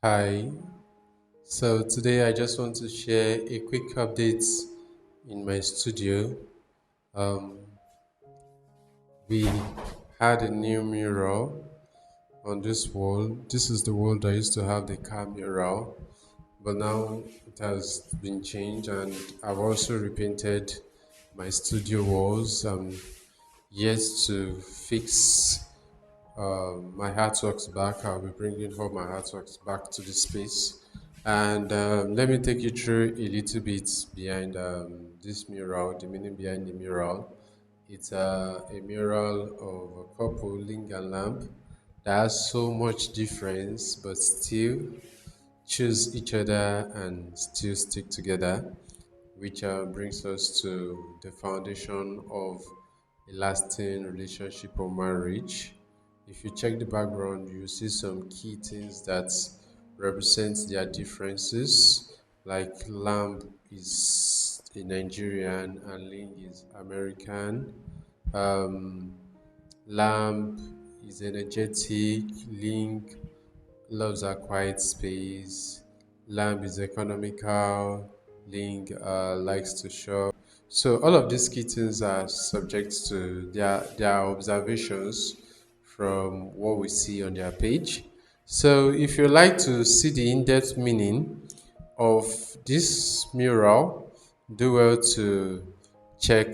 Hi, so today I just want to share a quick update in my studio. Um, we had a new mural on this wall. This is the wall that used to have the car mural, but now it has been changed, and I've also repainted my studio walls. I'm yet to fix my artworks back. I'll be bringing all my artworks back to the space. And let me take you through a little bit behind this mural, the meaning behind the mural. It's a mural of a couple, Ling and Lamb, that has so much difference, but still choose each other and still stick together, which brings us to the foundation of a lasting relationship or marriage. If you check the background, you see some key things that represent their differences, like Lamb is a Nigerian and Ling is American. Um, Lamb is energetic, Ling loves a quiet space. Lamb is economical. Ling likes to shop. So all of these kittens are subject to their observations from what we see on their page. So if you like to see the in-depth meaning of this mural, do well to check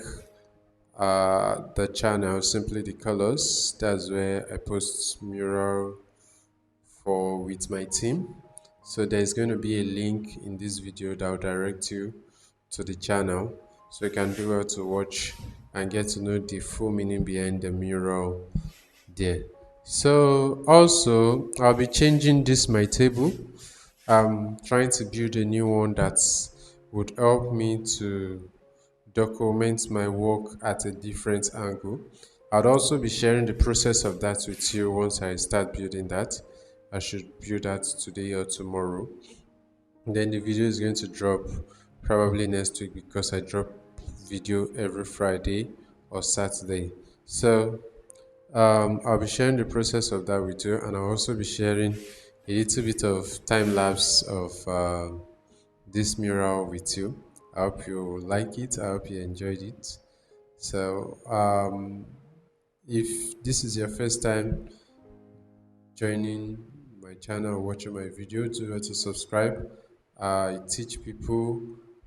the channel Simply the Colors. That's where I post mural for with my team. So there's going to be a link in this video that will direct you to the channel so you can do well to watch and get to know the full meaning behind the mural there. So also I'll be changing this my table. I'm trying to build a new one that would help me to document my work at a different angle. I'd also be sharing the process of that with you once I start building that. I should build that today or tomorrow. Then the video is going to drop probably next week because I drop video every Friday or Saturday. So I'll be sharing the process of that with you, and I'll also be sharing a little bit of time lapse of this mural with you. I hope you like it. I hope you enjoyed it. So, if this is your first time joining my channel or watching my video, do not to subscribe. I teach people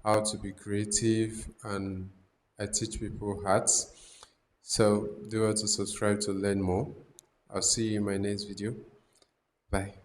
how to be creative and I teach people arts. So, do not to subscribe to learn more. I'll see you in my next video. Bye.